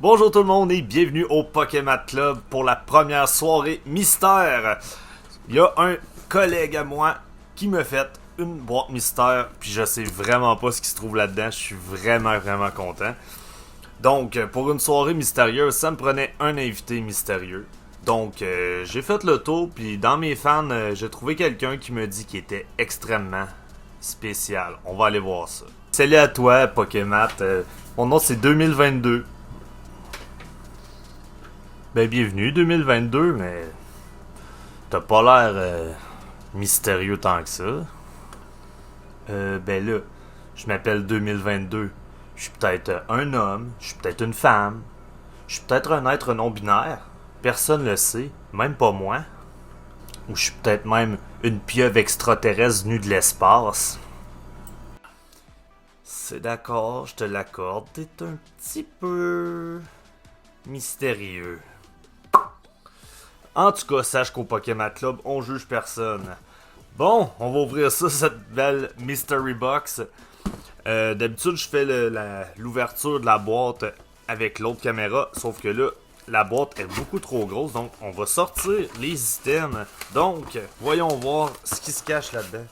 Bonjour tout le monde et bienvenue au Pokémon Club pour la première soirée mystère. Il y a un collègue à moi qui me fait une boîte mystère, puis je sais vraiment pas ce qui se trouve là-dedans. Je suis vraiment content. Donc, pour une soirée mystérieuse, ça me prenait un invité mystérieux. Donc, j'ai fait le tour, puis dans mes fans, j'ai trouvé quelqu'un qui me dit qu'il était extrêmement spécial. On va aller voir ça. Salut à toi, Pokémat. Mon nom, c'est 2022. Ben, bienvenue, 2022, mais t'as pas l'air mystérieux tant que ça. Ben là, je m'appelle 2022. Je suis peut-être un homme, je suis peut-être une femme, je suis peut-être un être non-binaire. Personne le sait, même pas moi. Ou je suis peut-être même une pieuvre extraterrestre venue de l'espace. C'est d'accord, je te l'accorde, t'es un petit peu mystérieux. En tout cas, sache qu'au Pokémon Club, on juge personne. Bon, on va ouvrir ça, cette belle Mystery Box. D'habitude, je fais l'ouverture de la boîte avec l'autre caméra, sauf que là, la boîte est beaucoup trop grosse, donc on va sortir les items. Donc, voyons voir ce qui se cache là-dedans.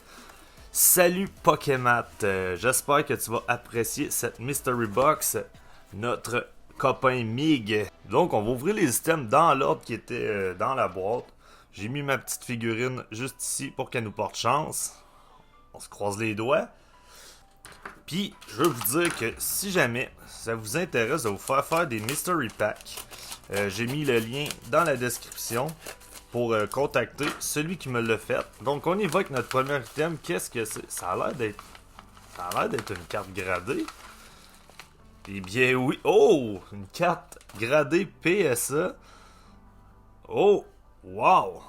Salut Pokémat, j'espère que tu vas apprécier cette Mystery Box, notre copain Mig. Donc on va ouvrir les items dans l'ordre qui était dans la boîte. J'ai mis ma petite figurine juste ici pour qu'elle nous porte chance. On se croise les doigts. Puis je veux vous dire que si jamais ça vous intéresse de vous faire des Mystery Packs, j'ai mis le lien dans la description pour contacter celui qui me l'a fait. Donc on y va avec notre premier item. Qu'est-ce que c'est? Ça a l'air d'être une carte gradée. Eh bien oui. Oh! Une carte gradée PSA. Oh! Wow!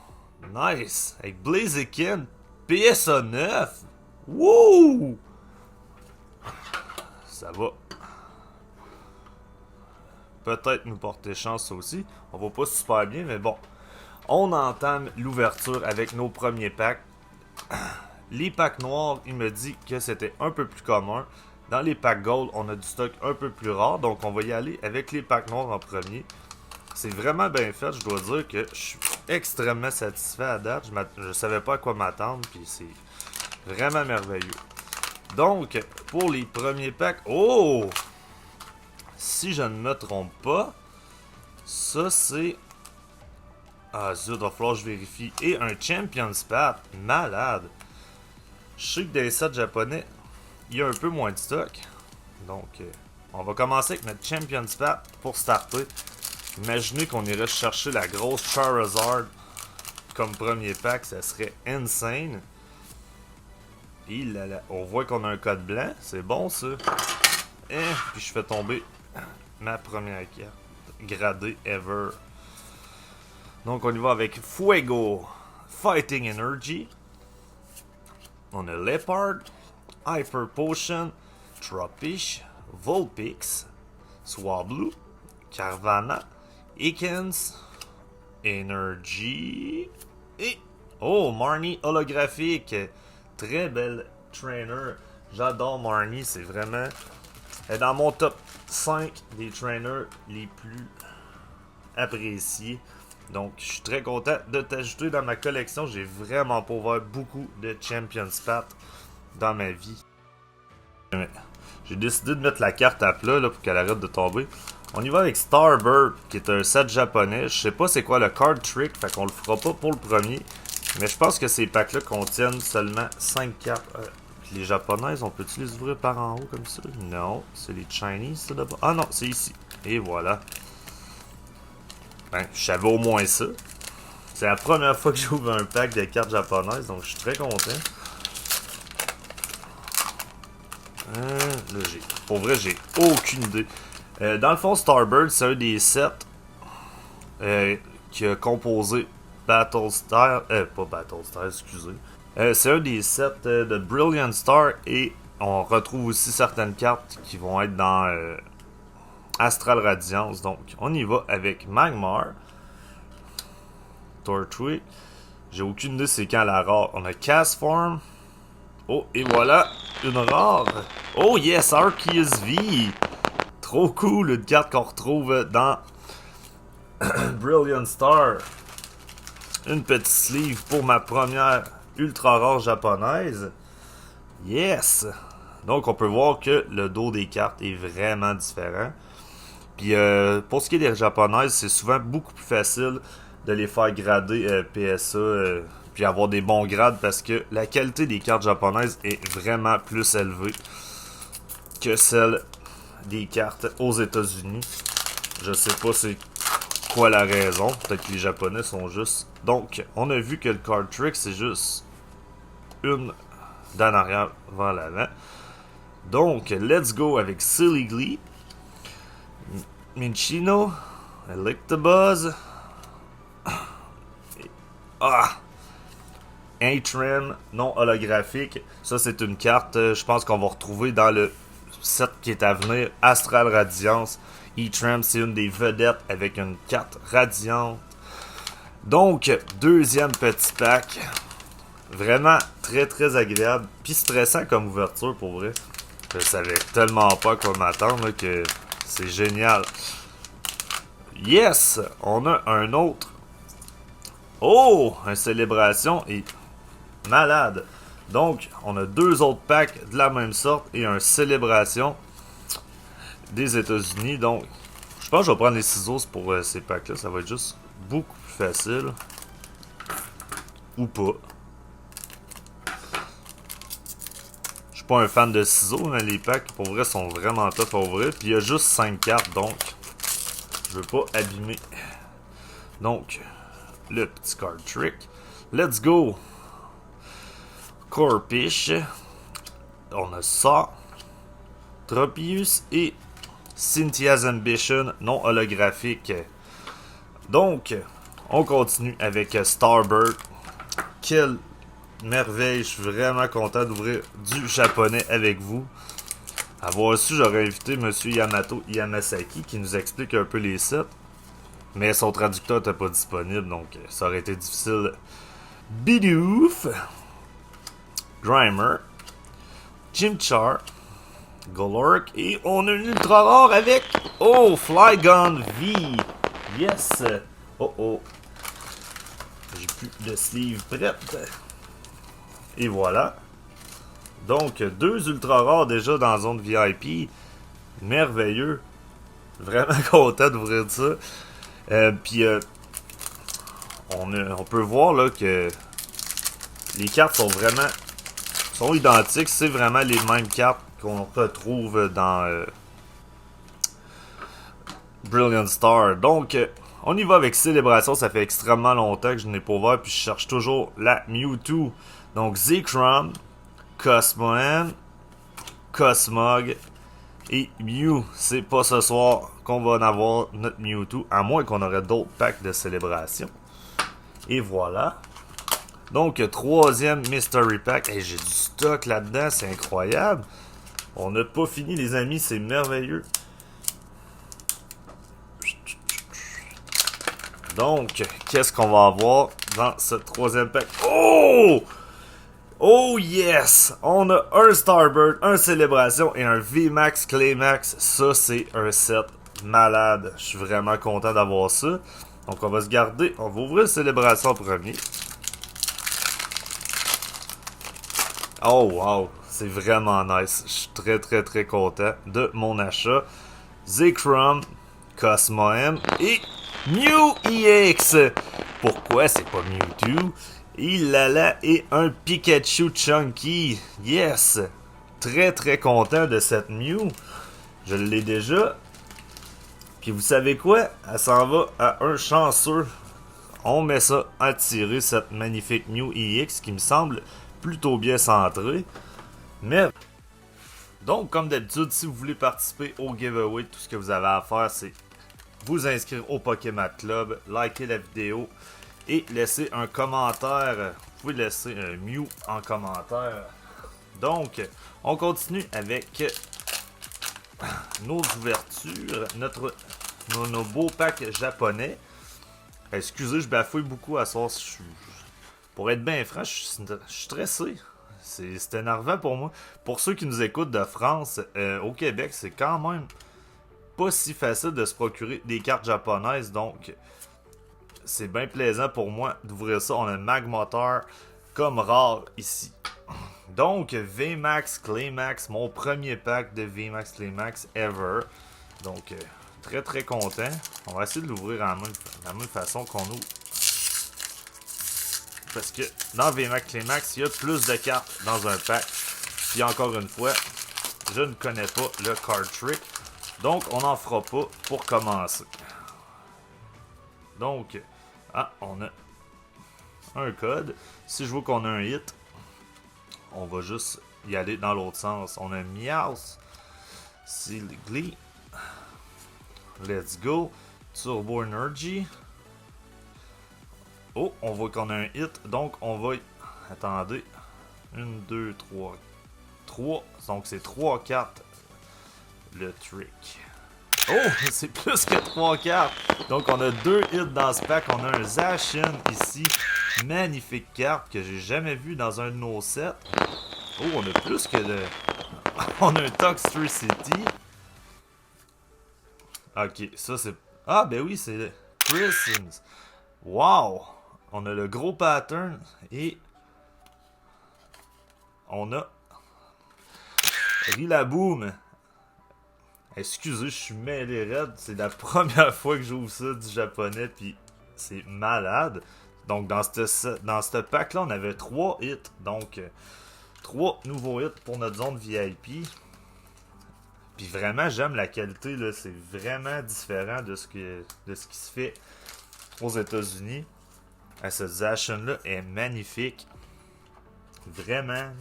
Nice! Avec Blaziken PSA 9. Wouh! Ça va peut-être nous porter chance ça aussi. On va pas super bien, mais bon. On entame l'ouverture avec nos premiers packs. Les packs noirs, il me dit que c'était un peu plus commun. Dans les packs gold, on a du stock un peu plus rare. Donc on va y aller avec les packs noirs en premier. C'est vraiment bien fait. Je dois dire que je suis extrêmement satisfait à date. Je savais pas à quoi m'attendre. Puis c'est vraiment merveilleux. Donc, pour les premiers packs... Oh! Si je ne me trompe pas, ça c'est... Ah zut, il va falloir que je vérifie. Et un Champion's Path. Malade. Je sais que dans les sets japonais, il y a un peu moins de stock. Donc, on va commencer avec notre Champion's Path pour starter. Imaginez qu'on irait chercher la grosse Charizard comme premier pack, ça serait insane. Et là, on voit qu'on a un code blanc, c'est bon ça. Et puis je fais tomber ma première carte gradée ever. Donc on y va avec Fuego, Fighting Energy. On a Leopard, Hyper Potion, Trappish, Vulpix, Swablu, Carvanha, Ekans, Energy et... Oh, Marnie holographique. Très belle trainer. J'adore Marnie, c'est vraiment... Elle est dans mon top 5 des trainers les plus appréciés. Donc, je suis très content de t'ajouter dans ma collection. J'ai vraiment pas ouvert beaucoup de Champion's Path dans ma vie. J'ai décidé de mettre la carte à plat là, pour qu'elle arrête de tomber. On y va avec Starbird, qui est un set japonais. Je sais pas c'est quoi le card trick, fait qu'on le fera pas pour le premier. Mais je pense que ces packs-là contiennent seulement 5 cartes. Les japonaises, on peut-tu les ouvrir par en haut comme ça? Non, c'est les Chinese, ça d'abord. Ah non, c'est ici. Et voilà. Ben, je savais au moins ça. C'est la première fois que j'ouvre un pack de cartes japonaises, donc je suis très content. Là, pour vrai, j'ai aucune idée. Dans le fond, Starbird, c'est un des sets qui a composé Battlestar. Pas Battlestar, excusez. C'est un des sets de Brilliant Star et on retrouve aussi certaines cartes qui vont être dans Astral Radiance. Donc, on y va avec Magmar, Tortwig. J'ai aucune idée c'est quand la rare. On a Castform. Oh, et voilà, une rare. Oh yes, Arceus V. trop cool, une carte qu'on retrouve dans Brilliant Star. Une petite sleeve pour ma première ultra rare japonaise. Yes! Donc on peut voir que le dos des cartes est vraiment différent. Puis pour ce qui est des japonaises, c'est souvent beaucoup plus facile de les faire grader PSA puis avoir des bons grades parce que la qualité des cartes japonaises est vraiment plus élevée que celle des cartes aux États-Unis. Je sais pas c'est quoi la raison. Peut-être que les Japonais sont juste. Donc, on a vu que le card trick c'est juste une d'en arrière vers l'avant. Donc, let's go avec Silly Glee, Minchino, Electabuzz, Atram non holographique. Ça, c'est une carte, je pense qu'on va retrouver dans le set qui est à venir, Astral Radiance. Atram, c'est une des vedettes avec une carte radiante. Donc, deuxième petit pack. Vraiment très très agréable. Puis stressant comme ouverture pour vrai. Je savais tellement pas quoi m'attendre que c'est génial. Yes! On a un autre. Oh! Un célébration et malade. Donc, on a deux autres packs de la même sorte et un célébration des États-Unis. Donc, je pense que je vais prendre les ciseaux pour ces packs-là. Ça va être juste beaucoup plus facile. Ou pas. Je suis pas un fan de ciseaux, mais les packs pour vrai sont vraiment top à ouvrir. Puis il y a juste 5 cartes, donc je veux pas abîmer. Donc, le petit card trick. Let's go! Corpish. On a ça. Tropius et Cynthia's Ambition non holographique. Donc, on continue avec Starbird. Quelle merveille, je suis vraiment content d'ouvrir du japonais avec vous. Avoir su, j'aurais invité Monsieur Yamato Yamasaki qui nous explique un peu les sets. Mais son traducteur n'était pas disponible, donc ça aurait été difficile. Bidoof, Grimer, Chimchar, Golurk, et on a une ultra rare avec Flygon V. Yes! Oh. J'ai plus de sleeve prête. Et voilà. Donc, deux ultra rares déjà dans la zone VIP. Merveilleux. Vraiment content d'ouvrir ça. Puis, on peut voir là que les cartes sont identiques. C'est vraiment les mêmes cartes qu'on retrouve dans Brilliant Star. Donc, on y va avec Célébration. Ça fait extrêmement longtemps que je n'ai pas ouvert. Puis, je cherche toujours la Mewtwo. Donc, Zekrom, Cosmoem, Cosmog et Mew. C'est pas ce soir qu'on va en avoir notre Mewtwo, à moins qu'on aurait d'autres packs de célébration. Et voilà. Donc, troisième Mystery Pack. Hey, j'ai du stock là-dedans, c'est incroyable. On n'a pas fini, les amis, c'est merveilleux. Donc, qu'est-ce qu'on va avoir dans ce troisième pack? Oh yes! On a un Starbird, un Célébration et un VMAX Claymax. Ça, c'est un set malade. Je suis vraiment content d'avoir ça. Donc, on va se garder. On va ouvrir Célébration en premier. Oh wow! C'est vraiment nice. Je suis très très très content de mon achat. Zekrom, Cosmoem et Mew EX. Pourquoi c'est pas Mewtwo? Il a là et un Pikachu Chunky. Yes! Très très content de cette Mew. Je l'ai déjà. Puis vous savez quoi? Elle s'en va à un chanceux. On met ça à tirer cette magnifique Mew EX qui me semble plutôt bien centrée. Mais donc comme d'habitude, si vous voulez participer au giveaway, tout ce que vous avez à faire, c'est vous inscrire au Pokémon Club, liker la vidéo et laisser un commentaire. Vous pouvez laisser un Mew en commentaire. Donc, on continue avec nos ouvertures, nos beaux packs japonais. Excusez, je bafouille beaucoup à soir. Pour être bien franc, je suis stressé. C'est énervant pour moi. Pour ceux qui nous écoutent de France, au Québec, c'est quand même pas si facile de se procurer des cartes japonaises, donc c'est bien plaisant pour moi d'ouvrir ça. On a Magmotor comme rare ici. Donc, VMAX Claymax, mon premier pack de VMAX Claymax ever. Donc, très très content. On va essayer de l'ouvrir de la même façon qu'on ouvre. Parce que dans VMAX Claymax, il y a plus de cartes dans un pack. Puis encore une fois, je ne connais pas le card trick. Donc, on n'en fera pas pour commencer. Donc, on a un code. Si je vois qu'on a un hit, on va juste y aller dans l'autre sens. On a Meowth, Silly, Let's Go, Turbo Energy. Oh, on voit qu'on a un hit. Donc, on va... Attendez. 1, 2, 3. 3. Donc, c'est 3 cartes. Le trick. Oh, c'est plus que 3 cartes. Donc, on a 2 hits dans ce pack. On a un Zacian ici. Magnifique carte que j'ai jamais vu dans un de nos sets. Oh, on a plus que de... On a un Toxtricity. Ok, ça c'est... Ah, ben oui, c'est Christmas. Wow! On a le gros pattern et... On a... Rillaboom. Excusez, je suis mêlé raide. C'est la première fois que j'ouvre ça du japonais, puis c'est malade. Donc, dans ce pack-là, on avait 3 hits. Donc, 3 nouveaux hits pour notre zone VIP. Puis vraiment, j'aime la qualité. Là, c'est vraiment différent de ce qui se fait aux États-Unis. Cette Zacian-là est magnifique. Vraiment.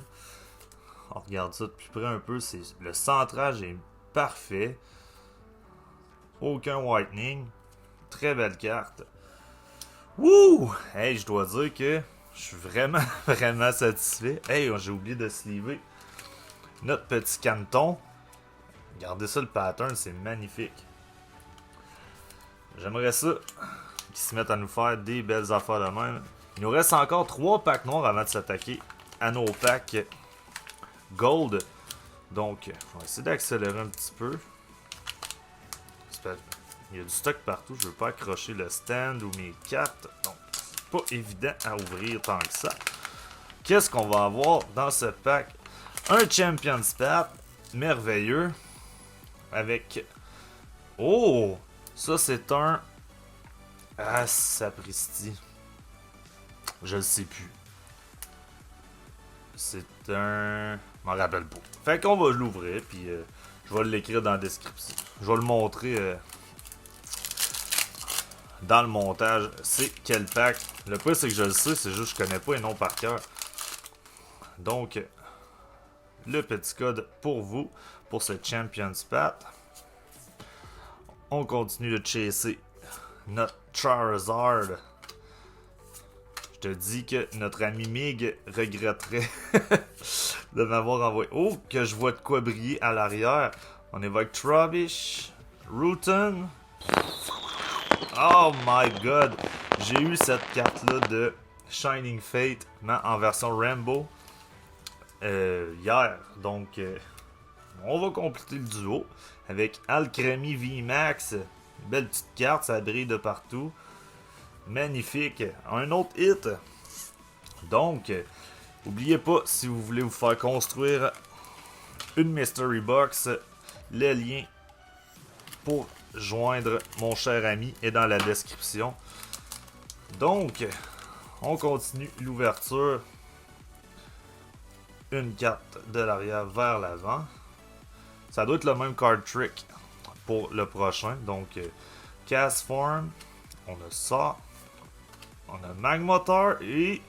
On regarde ça de plus près un peu. Le centrage est parfait. Aucun whitening. Très belle carte. Wouh! Hey, je dois dire que je suis vraiment, vraiment satisfait. Hey, j'ai oublié de sleever notre petit canton. Regardez ça, le pattern, c'est magnifique. J'aimerais ça qu'ils se mettent à nous faire des belles affaires de même. Il nous reste encore 3 packs noirs avant de s'attaquer à nos packs gold. Donc, on va essayer d'accélérer un petit peu. Il y a du stock partout. Je veux pas accrocher le stand ou mes cartes. Donc, c'est pas évident à ouvrir tant que ça. Qu'est-ce qu'on va avoir dans ce pack? Un Champion Spat. Merveilleux. Avec... Oh! Ça, c'est un... Ah, sapristi. Je le sais plus. C'est un... Je m'en rappelle pas. Fait qu'on va l'ouvrir, puis je vais l'écrire dans la description. Je vais le montrer dans le montage. C'est quel pack. Le pire, c'est que je le sais, c'est juste que je connais pas et non par cœur. Donc, le petit code pour vous, pour ce Champion Spat. On continue de chasser notre Charizard. Je te dis que notre ami Mig regretterait de m'avoir envoyé. Oh, que je vois de quoi briller à l'arrière. On est avec Trubbish, Rutan. Oh my god. J'ai eu cette carte-là de Shining Fate en version Rainbow hier. Donc, on va compléter le duo avec Alcremie VMAX. Belle petite carte, ça brille de partout. Magnifique. Un autre hit. Donc, n'oubliez pas, si vous voulez vous faire construire une Mystery Box, le lien pour joindre mon cher ami est dans la description. Donc, on continue l'ouverture. Une carte de l'arrière vers l'avant. Ça doit être le même card trick pour le prochain. Donc, Cast Form. On a ça. On a Magmotor et...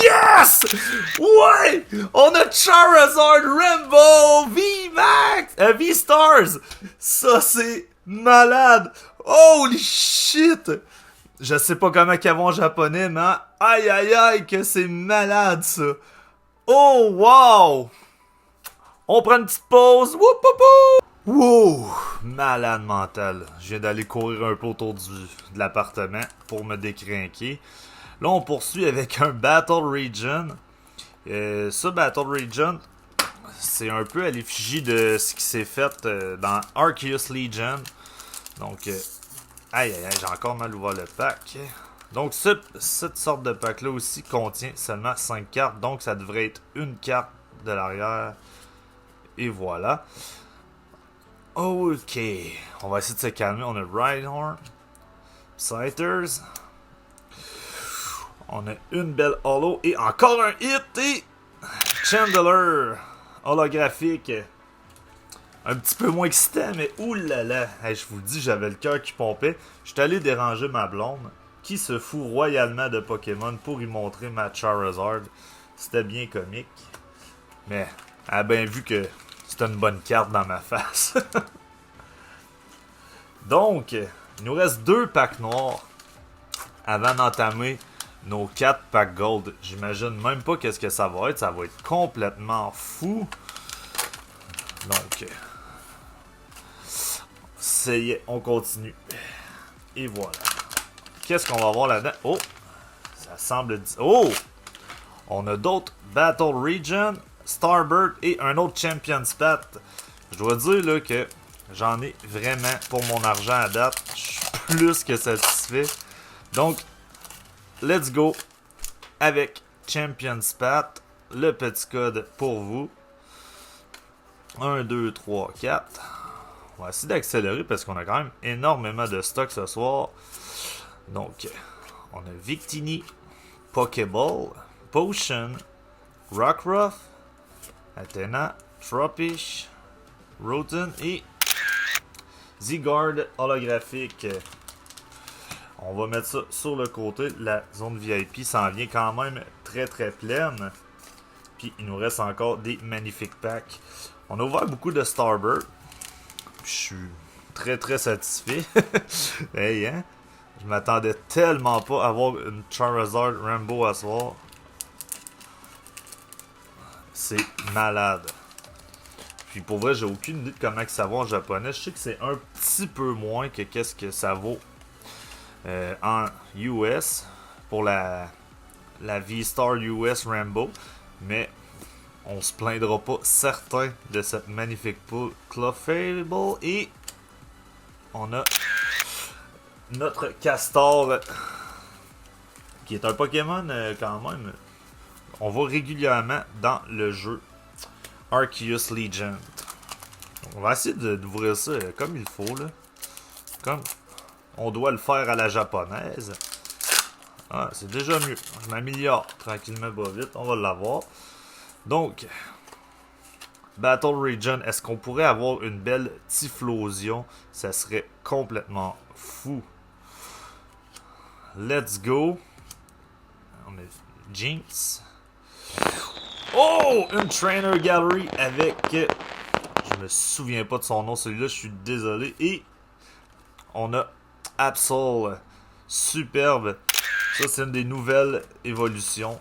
Yes! Ouais! On a Charizard Rainbow VMAX! V-Stars! Ça, c'est malade! Holy shit! Je sais pas comment qu'ils vont en japonais, mais aïe aïe aïe que c'est malade, ça! Oh, wow! On prend une petite pause. Woup, wow! Malade mental. Je viens d'aller courir un peu autour de l'appartement pour me décrinquer. Là, on poursuit avec un Battle Region. Ce Battle Region, c'est un peu à l'effigie de ce qui s'est fait dans Arceus Legion. Donc, aïe aïe aïe, j'ai encore mal ouvert le pack. Donc, cette sorte de pack-là aussi contient seulement 5 cartes. Donc, ça devrait être une carte de l'arrière. Et voilà. Ok, on va essayer de se calmer. On a Rhyhorn, Scythers. On a une belle holo et encore un hit et Chandler holographique. Un petit peu moins excitant, mais oulala. Hey, je vous le dis, j'avais le cœur qui pompait. J'étais allé déranger ma blonde qui se fout royalement de Pokémon pour y montrer ma Charizard. C'était bien comique. Mais elle a bien vu que c'était une bonne carte dans ma face. Donc, il nous reste 2 packs noirs avant d'entamer nos 4 packs gold. J'imagine même pas qu'est-ce que ça va être. Ça va être complètement fou. Donc, ça y est, on continue. Et voilà. Qu'est-ce qu'on va voir là-dedans? Oh! Ça semble... Oh! On a d'autres Battle Region, Starbird et un autre Champion Spat. Je dois dire là que j'en ai vraiment pour mon argent à date. Je suis plus que satisfait. Donc, let's go avec Champion Spat. Le petit code pour vous. 1, 2, 3, 4. On va essayer d'accélérer parce qu'on a quand même énormément de stock ce soir. Donc, on a Victini, Pokéball, Potion, Rockruff, Athena, Trappish, Rotom et Zygarde holographique. On va mettre ça sur le côté. La zone VIP s'en vient quand même très pleine. Puis il nous reste encore des magnifiques packs. On a ouvert beaucoup de Starbird. Je suis très satisfait. Hey, hein? Je m'attendais tellement pas à avoir une Charizard Rainbow à soir. C'est malade. Puis pour vrai, j'ai aucune idée de comment que ça vaut en japonais. Je sais que c'est un petit peu moins que qu'est-ce que ça vaut en US pour la V-Star US Rainbow. Mais on se plaindra pas certain de cette magnifique poule. Clefable et on a notre Castor qui est un Pokémon quand même. On va régulièrement dans le jeu Arceus Legion. On va essayer d'ouvrir ça comme il faut là. Comme on doit le faire à la japonaise. Ah, c'est déjà mieux. Je m'améliore tranquillement pas vite. On va l'avoir. Donc, Battle Region, est-ce qu'on pourrait avoir une belle Typhlosion? Ça serait complètement fou. Let's go. On a Jinx. Oh! Une Trainer Gallery avec... Je me souviens pas de son nom, celui-là, je suis désolé. Et on a Absol. Superbe. Ça, c'est une des nouvelles évolutions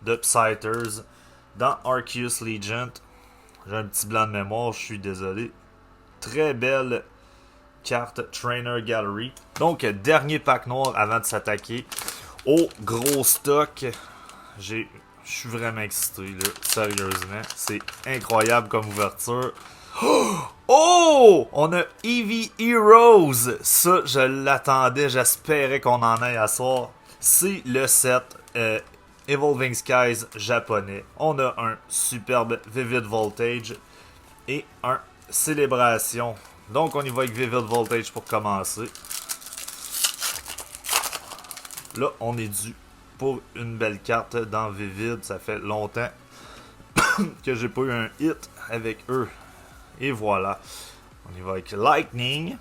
de Scythers dans Arceus Legion. J'ai un petit blanc de mémoire, je suis désolé. Très belle carte Trainer Gallery. Donc, dernier pack noir avant de s'attaquer au gros stock. Je suis vraiment excité, là. Sérieusement. C'est incroyable comme ouverture. Oh! On a Eevee Heroes. Ça, je l'attendais. J'espérais qu'on en ait à soir. C'est le set Evolving Skies japonais. On a un superbe Vivid Voltage et un Célébration. Donc, on y va avec Vivid Voltage pour commencer. Là, on est dû pour une belle carte dans Vivid. Ça fait longtemps que j'ai pas eu un hit avec eux. Et voilà. On y va avec Lightning.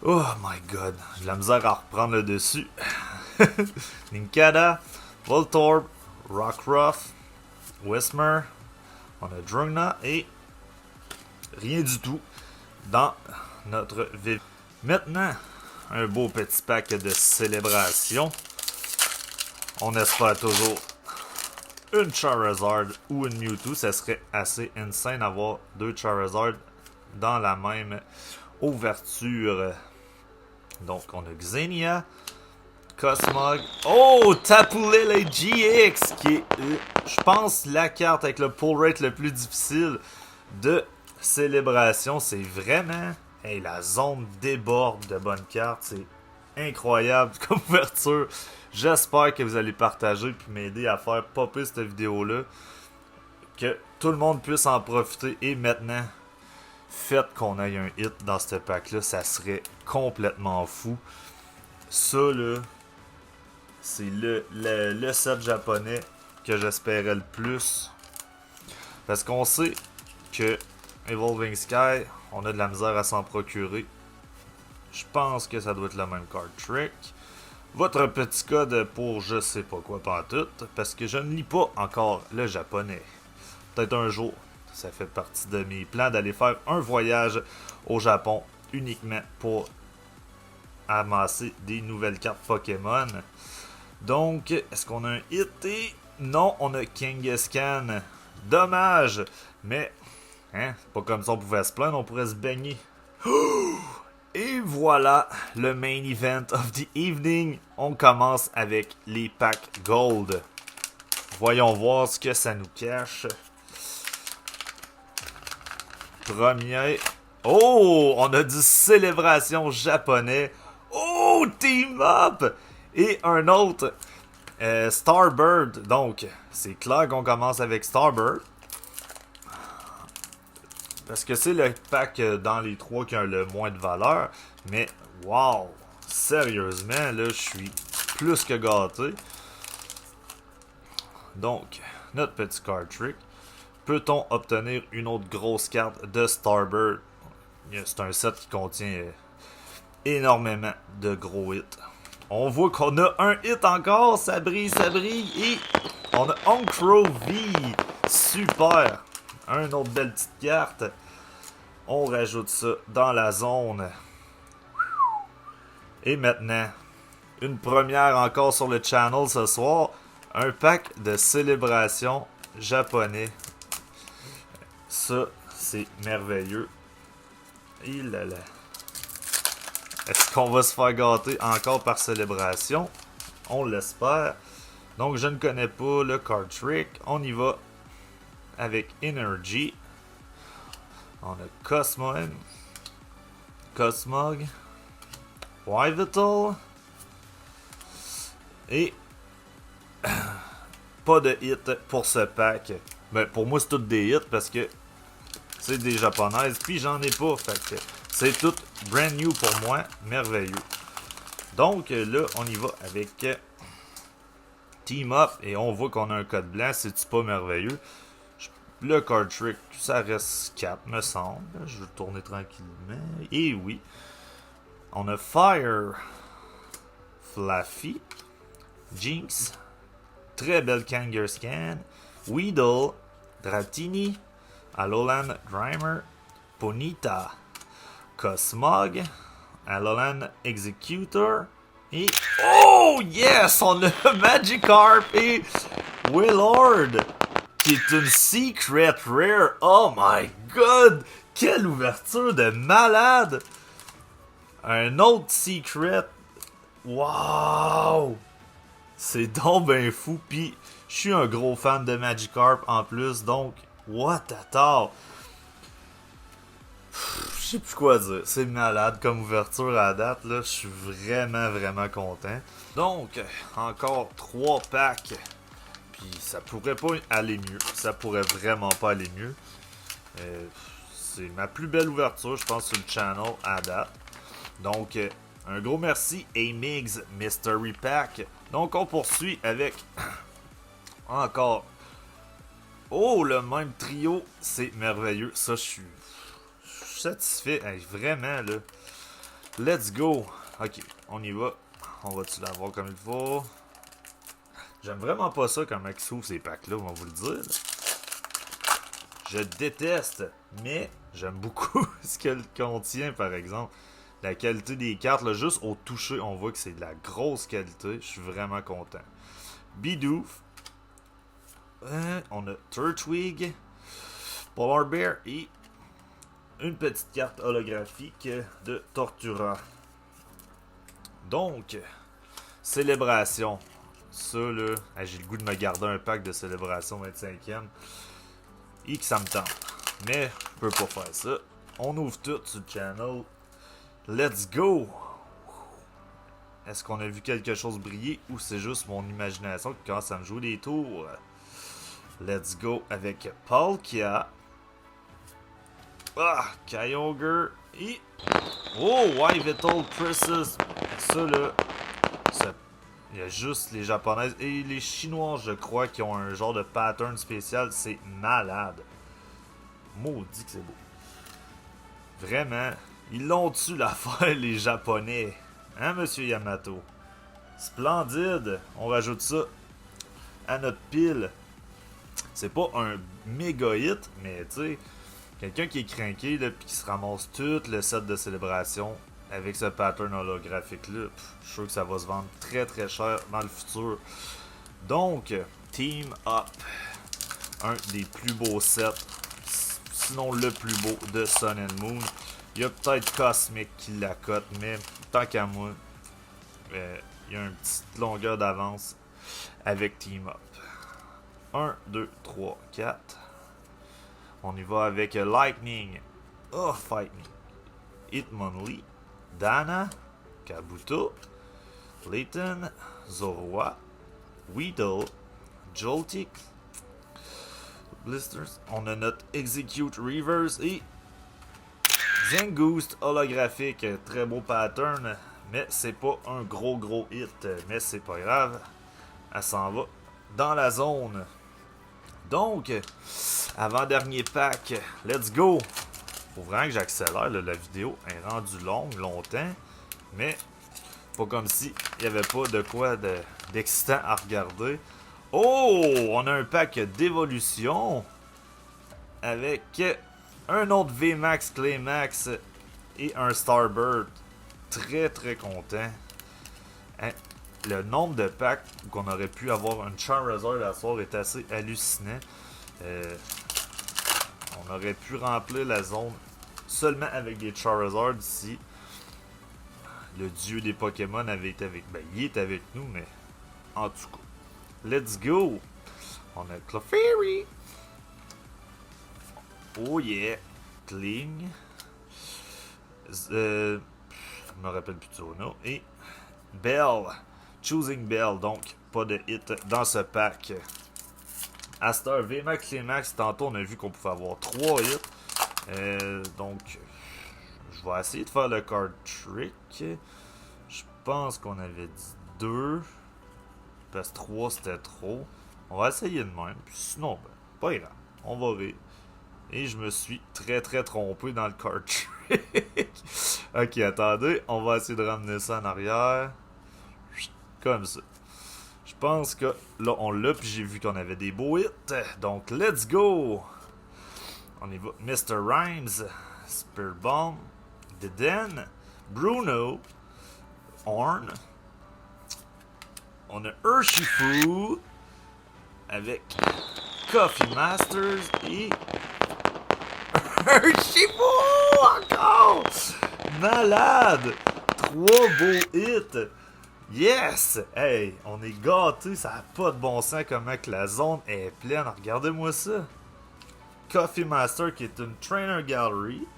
Oh my god. J'ai la misère à reprendre le dessus. Nincada, Voltorb, Rockruff, Whismer. On a Drungna et rien du tout dans notre Vivid. Maintenant, un beau petit pack de célébration. On espère toujours une Charizard ou une Mewtwo. Ça serait assez insane d'avoir 2 Charizard dans la même ouverture. Donc, on a Xenia, Cosmog. Oh, Tapulele GX, qui est, je pense, la carte avec le pull rate le plus difficile de célébration. C'est vraiment... Hey, la zone déborde de bonnes cartes. C'est incroyable comme ouverture. J'espère que vous allez partager et m'aider à faire popper cette vidéo-là. Que tout le monde puisse en profiter. Et maintenant, faites qu'on ait un hit dans ce pack-là. Ça serait complètement fou. Ça, là, c'est le set japonais que j'espérais le plus. Parce qu'on sait que Evolving Sky, on a de la misère à s'en procurer. Je pense que ça doit être le même card trick. Votre petit code pour je sais pas quoi pantoute, parce que je ne lis pas encore le japonais. Peut-être un jour, ça fait partie de mes plans d'aller faire un voyage au Japon uniquement pour amasser des nouvelles cartes Pokémon. Donc, est-ce qu'on a un hit? Et non, on a Kangaskhan. Dommage, mais hein, c'est pas comme ça on pouvait se plaindre, on pourrait se baigner. Et voilà le main event of the evening. On commence avec les packs gold. Voyons voir ce que ça nous cache. Premier. Oh, on a du célébration japonais. Oh, team up! Et un autre, Starbird. Donc, c'est clair qu'on commence avec Starbird. Parce que c'est le pack dans les trois qui a le moins de valeur. Mais, wow! Sérieusement, là, je suis plus que gâté. Donc, notre petit card trick. Peut-on obtenir une autre grosse carte de Starbird? C'est un set qui contient énormément de gros hits. On voit qu'on a un hit encore. Ça brille, ça brille. Et on a Onkro V. Super! Un autre belle petite carte. On rajoute ça dans la zone. Et maintenant, une première encore sur le channel ce soir. Un pack de célébration japonais. Ça, c'est merveilleux. Et là là. Est-ce qu'on va se faire gâter encore par célébration? On l'espère. Donc, je ne connais pas le card trick. On y va avec Energy. On a Cosmog, Yveltal et pas de hit pour ce pack. Mais pour moi, c'est toutes des hits parce que c'est des japonaises. Puis j'en ai pas. Fait que c'est tout brand new pour moi. Merveilleux. Donc là, on y va avec Team Up et on voit qu'on a un code blanc. C'est-tu pas merveilleux? Le card trick, ça reste 4, me semble. Je vais tourner tranquillement. Et oui. On a Fire, Fluffy, Jinx, très belle Kangaskhan, Weedle, Dratini, Alolan Grimer, Ponyta, Cosmog, Alolan Executor, et... Oh yes! On a Magikarp et Willard! Qui est une Secret Rare. Oh my god! Quelle ouverture de malade! Un autre Secret. Wow! C'est donc ben fou. Puis, je suis un gros fan de Magikarp en plus. Donc, what a tort? Je sais plus quoi dire. C'est malade comme ouverture à la date. Là, je suis vraiment content. Donc, encore 3 packs. Puis ça pourrait pas aller mieux. Ça pourrait vraiment pas aller mieux. C'est ma plus belle ouverture, je pense, sur le channel à date. Donc, un gros merci Amig's Mystery Pack. Donc, on poursuit avec encore. Oh, le même trio. C'est merveilleux. Ça, je suis satisfait. Hey, vraiment, là. Let's go. Ok, on y va. On va-tu l'avoir comme il faut? J'aime vraiment pas ça comment ils s'ouvrent ces packs-là, on va vous le dire. Là. Je déteste, mais j'aime beaucoup ce qu'elle contient, par exemple. La qualité des cartes, là, juste au toucher, on voit que c'est de la grosse qualité. Je suis vraiment content. Bidoof. On a Turtwig, Polar Bear et une petite carte holographique de Tortura. Donc, Célébration. Ça, là, j'ai le goût de me garder un pack de célébration 25e. Et que ça me tente. Mais, je peux pas faire ça. On ouvre tout sur le channel. Let's go! Est-ce qu'on a vu quelque chose briller ou c'est juste mon imagination qui commence à me jouer des tours? Let's go avec Palkia. Kyogre. Et... Oh, Yveltal Princess. Ça, là... Il y a juste les japonaises et les chinois, je crois, qui ont un genre de pattern spécial. C'est malade. Maudit que c'est beau. Vraiment, ils l'ont tué l'affaire, les japonais. Hein, monsieur Yamato? Splendide. On rajoute ça à notre pile. C'est pas un méga hit, mais tu sais, quelqu'un qui est craqué là, puis qui se ramasse tout le set de célébration avec ce pattern holographique là, je suis sûr que ça va se vendre très très cher dans le futur. Donc, Team Up, un des plus beaux sets, sinon le plus beau de Sun and Moon. Il y a peut-être Cosmic qui la cote, mais tant qu'à moi, il y a une petite longueur d'avance avec Team Up. 1, 2, 3, 4. On y va avec Lightning. Oh, Fight Me. Hitmonlee. Dana. Kabuto. Layton. Zorua. Weedle. Joltik. Blisters. On a notre Execute Reverse et Zangoose holographique. Très beau pattern, mais c'est pas un gros hit. Mais c'est pas grave. Elle s'en va dans la zone. Donc, avant-dernier pack, let's go! Faut vraiment que j'accélère, la vidéo est rendue longue, longtemps, mais pas comme si il n'y avait pas de quoi d'excitant à regarder. Oh! On a un pack d'évolution avec un autre VMAX Claymax et un Starbird. Très très content. Hein? Le nombre de packs qu'on aurait pu avoir un Charizard à soir est assez hallucinant. On aurait pu remplir la zone seulement avec des Charizard si le dieu des Pokémon avait été avec... Ben, il est avec nous, mais en tout cas. Let's go! On a Clefairy. Oh yeah! Kling. Je me rappelle plus de son nom. Et Bell. Choosing Bell, donc pas de hit dans ce pack. Astar, VMAX, Claymax, tantôt on a vu qu'on pouvait avoir 3 hits. Donc, je vais essayer de faire le card trick. Je pense qu'on avait dit 2. Parce que 3 c'était trop. On va essayer de même. Puis sinon, ben, pas grave. On va rire. Et je me suis très trompé dans le card trick. Ok, attendez. On va essayer de ramener ça en arrière. Comme ça. Je pense que là, on l'a, puis j'ai vu qu'on avait des beaux hits. Donc, let's go! On y va. Mr. Rhymes, Spear Bomb, Deden, Bruno, Horn. On a Urshifu avec Coffee Masters et Urshifu encore! Malade! 3 beaux hits! Yes! Hey, on est gâtés, ça n'a pas de bon sens comment que la zone est pleine. Regardez-moi ça. Coffee Master qui est une Trainer Gallery.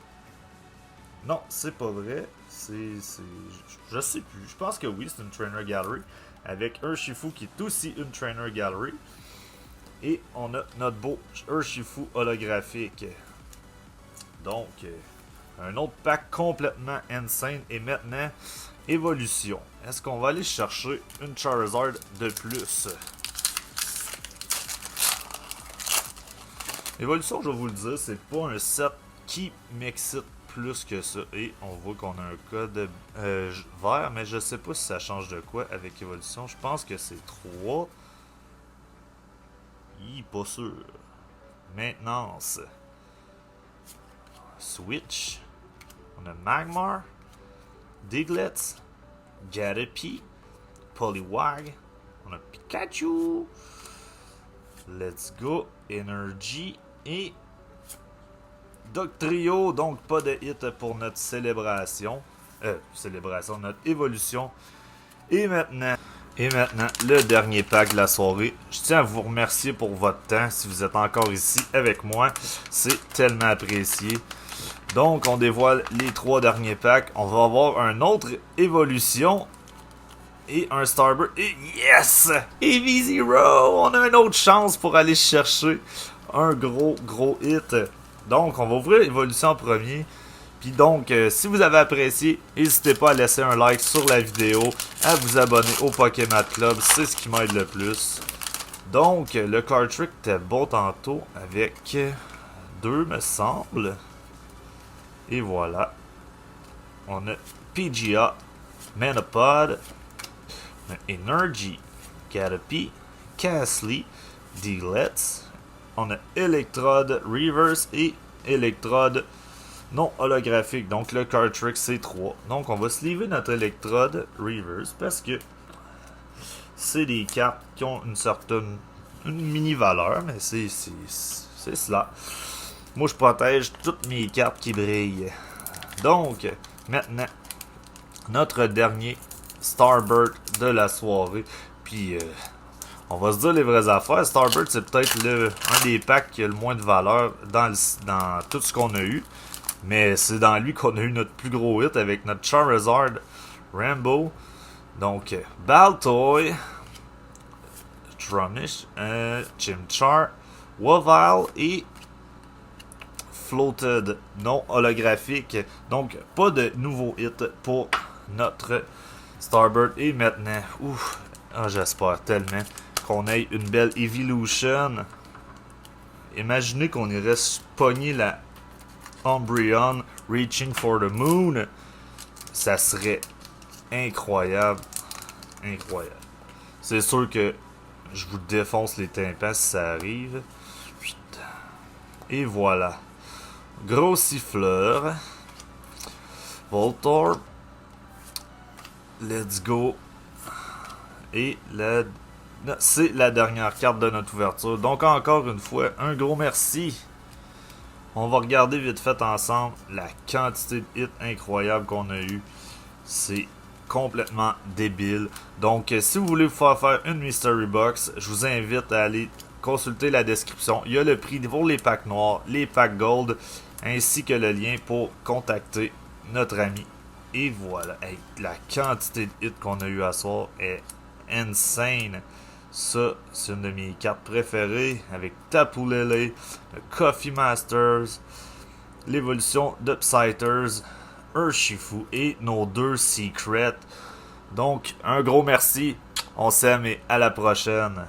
Non, c'est pas vrai. Je sais plus. Je pense que oui, c'est une Trainer Gallery. Avec Urshifu qui est aussi une Trainer Gallery. Et on a notre beau Urshifu holographique. Donc, un autre pack complètement insane. Et maintenant, évolution. Est-ce qu'on va aller chercher une Charizard de plus? Évolution, je vais vous le dire, c'est pas un set qui m'excite plus que ça. Et on voit qu'on a un code vert, mais je sais pas si ça change de quoi avec évolution. Je pense que c'est 3. Pas sûr. Maintenance. Switch. On a Magmar. Diglett. Caterpie. Poliwag. On a Pikachu. Let's go. Energy. Et Doctrio. Donc pas de hit pour notre célébration. Notre évolution. Et maintenant, Et maintenant, le dernier pack de la soirée. Je tiens à vous remercier pour votre temps si vous êtes encore ici avec moi. C'est tellement apprécié. Donc, on dévoile les 3 derniers packs. On va avoir une autre évolution et un Starbird. Et yes! Et V0! On a une autre chance pour aller chercher un gros hit. Donc, on va ouvrir l'évolution en premier. Puis donc, si vous avez apprécié, n'hésitez pas à laisser un like sur la vidéo, à vous abonner au Pokémon Club, c'est ce qui m'aide le plus. Donc, le card trick était bon tantôt avec 2, me semble. Et voilà. On a Pidgeot, Manapod, Energy, Caterpie, Casly, Diglett. On a Electrode Reverse et Electrode non holographique. Donc le card trick c'est 3. Donc on va sleever notre Electrode Reverse parce que c'est des cartes qui ont une mini valeur, mais c'est cela. Moi je protège toutes mes cartes qui brillent. Donc maintenant notre dernier Starbird de la soirée. Puis on va se dire les vraies affaires. Starbird c'est peut-être un des packs qui a le moins de valeur dans tout ce qu'on a eu. Mais c'est dans lui qu'on a eu notre plus gros hit avec notre Charizard Rambo. Donc, Baltoy, Trunish, Chimchar, Weavile et Floated, non holographique. Donc, pas de nouveau hit pour notre Starbird. Et maintenant, j'espère tellement qu'on ait une belle Evolution. Imaginez qu'on irait pogner la Umbreon Reaching for the Moon. Ça serait incroyable. Incroyable. C'est sûr que je vous défonce les tympans si ça arrive. Et voilà. Gros siffleur. Voltorb. Let's go. Et c'est la dernière carte de notre ouverture. Donc encore une fois, un gros merci. On va regarder vite fait ensemble la quantité de hits incroyables qu'on a eu. C'est complètement débile. Donc, si vous voulez vous faire une Mystery Box, je vous invite à aller consulter la description. Il y a le prix pour les packs noirs, les packs gold, ainsi que le lien pour contacter notre ami. Et voilà, hey, la quantité de hits qu'on a eu à soir est insane. Ça, c'est une de mes cartes préférées avec Tapu Lele, le Coffee Masters, l'évolution de Psyters, Urshifu et nos 2 Secrets. Donc, un gros merci. On s'aime et à la prochaine.